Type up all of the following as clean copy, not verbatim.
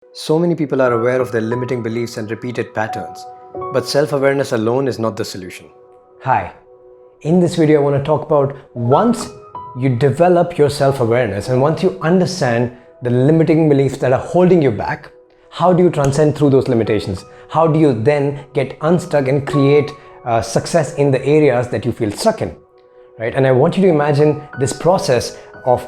So many people are aware of their limiting beliefs and repeated patterns, but self-awareness alone is not the solution. Hi, in this video I want to talk about once you develop your self-awareness and once you understand the limiting beliefs that are holding you back, how do you transcend through those limitations? How do you then get unstuck and create success in the areas that you feel stuck in? Right? And I want you to imagine this process of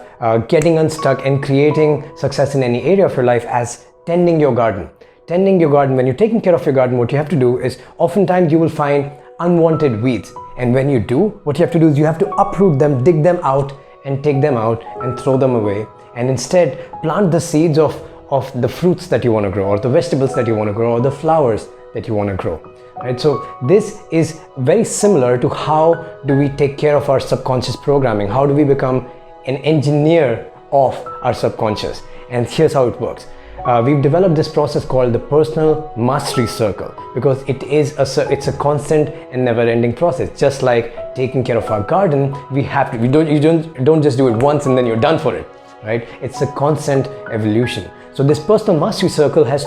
getting unstuck and creating success in any area of your life as tending your garden. Tending your garden, when you're taking care of your garden, what you have to do is oftentimes you will find unwanted weeds. And when you do, what you have to do is you have to uproot them, dig them out and take them out and throw them away. And instead plant the seeds of the fruits that you want to grow, or the vegetables that you want to grow, or the flowers that you want to grow. Right? So this is very similar to how do we take care of our subconscious programming? How do we become an engineer of our subconscious? And here's how it works. We've developed this process called the personal mastery circle because it's a constant and never-ending process. Just like taking care of our garden, you don't just do it once and then you're done for it, right? It's a constant evolution. So this personal mastery circle has,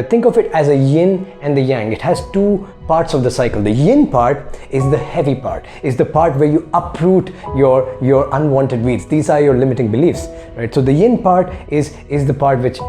think of it as a yin and the yang. It has two parts of the cycle. The yin part is the heavy part, is the part where you uproot your unwanted weeds. These are your limiting beliefs, right? So the yin part is the part which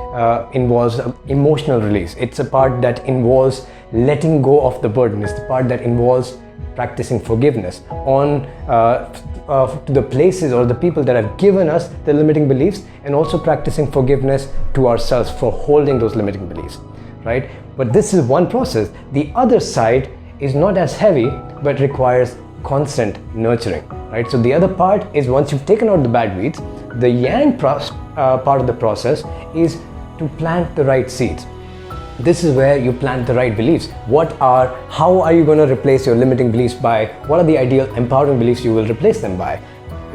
involves emotional release. It's a part that involves letting go of the burden. It's the part that involves practicing forgiveness to the places or the people that have given us the limiting beliefs, and also practicing forgiveness to ourselves for holding those limiting beliefs, right? But this is one process. The other side is not as heavy but requires constant nurturing, right? So the other part is, once you've taken out the bad weeds, the yang part of the process is to plant the right seeds. This is where you plant the right beliefs. How are you going to replace your limiting beliefs by? What are the ideal empowering beliefs you will replace them by?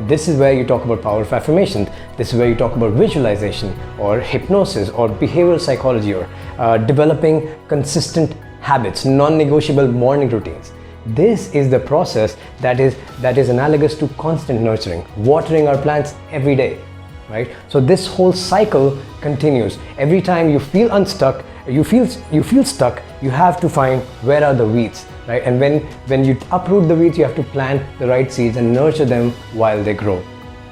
This is where you talk about power of affirmation. This is where you talk about visualization or hypnosis or behavioral psychology, or developing consistent habits, non-negotiable morning routines. This is the process that is analogous to constant nurturing, watering our plants every day, right? So this whole cycle continues. Every time you feel unstuck, you feel stuck, you have to find where are the weeds, right? And when you uproot the weeds, you have to plant the right seeds and nurture them while they grow,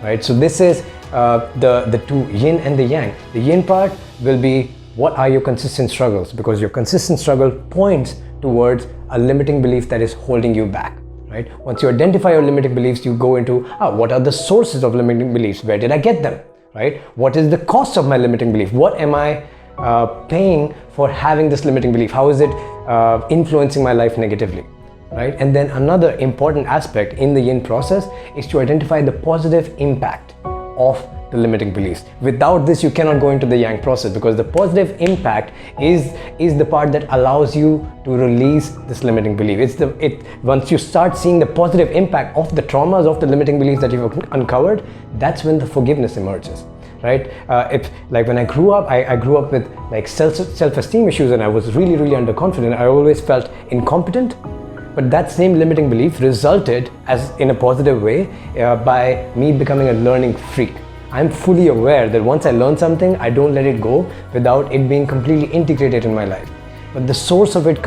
right? So this is the two, yin and the yang. The yin part will be, what are your consistent struggles? Because your consistent struggle points towards a limiting belief that is holding you back, right? Once you identify your limiting beliefs, you go into what are the sources of limiting beliefs? Where did I get them, right? What is the cost of my limiting belief? What am I paying for having this limiting belief? How is it influencing my life negatively, right? And then another important aspect in the yin process is to identify the positive impact of the limiting beliefs. Without this, you cannot go into the yang process, because the positive impact is the part that allows you to release this limiting belief. Once you start seeing the positive impact of the traumas of the limiting beliefs that you've uncovered, that's when the forgiveness emerges, right? When I grew up with like self-esteem issues, and I was really underconfident. I always felt incompetent. But that same limiting belief resulted in a positive way by me becoming a learning freak. I'm fully aware that once I learn something, I don't let it go without it being completely integrated in my life. But the source of it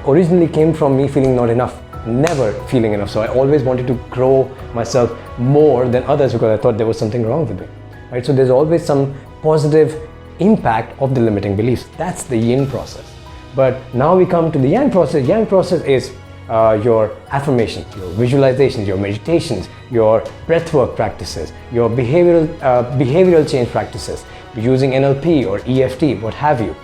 originally came from me feeling not enough, never feeling enough. So I always wanted to grow myself more than others because I thought there was something wrong with me, right? So there's always some positive impact of the limiting beliefs. That's the yin process. But now we come to the yang process. Yang process is your affirmations, your visualizations, your meditations, your breathwork practices, your behavioral change practices, using NLP or EFT, what have you.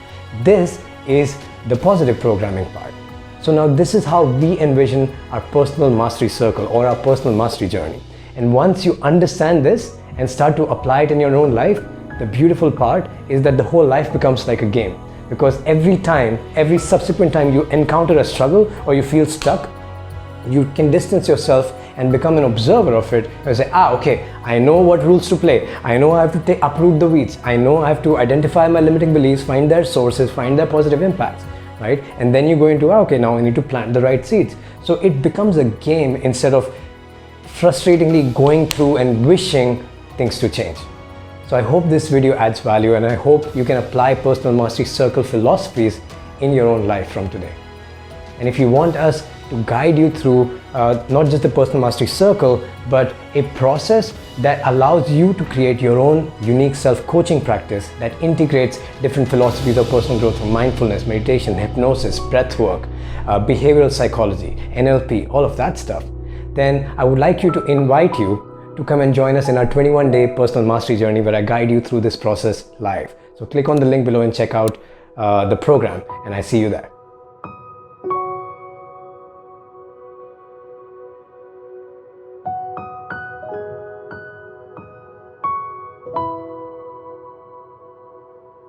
This is the positive programming part. So now this is how we envision our personal mastery circle or our personal mastery journey. And once you understand this and start to apply it in your own life, the beautiful part is that the whole life becomes like a game. Because every subsequent time you encounter a struggle or you feel stuck, you can distance yourself and become an observer of it and say, okay, I know what rules to play. I know I have to uproot the weeds. I know I have to identify my limiting beliefs, find their sources, find their positive impacts, right? And then you go into, okay, now I need to plant the right seeds. So it becomes a game instead of frustratingly going through and wishing things to change. So I hope this video adds value, and I hope you can apply personal mastery circle philosophies in your own life from today. And if you want us to guide you through not just the personal mastery circle, but a process that allows you to create your own unique self-coaching practice that integrates different philosophies of personal growth from mindfulness, meditation, hypnosis, breathwork, behavioral psychology, NLP, all of that stuff, then I would like to invite you to come and join us in our 21-day personal mastery journey, where I guide you through this process live. So click on the link below and check out the program, and I see you there.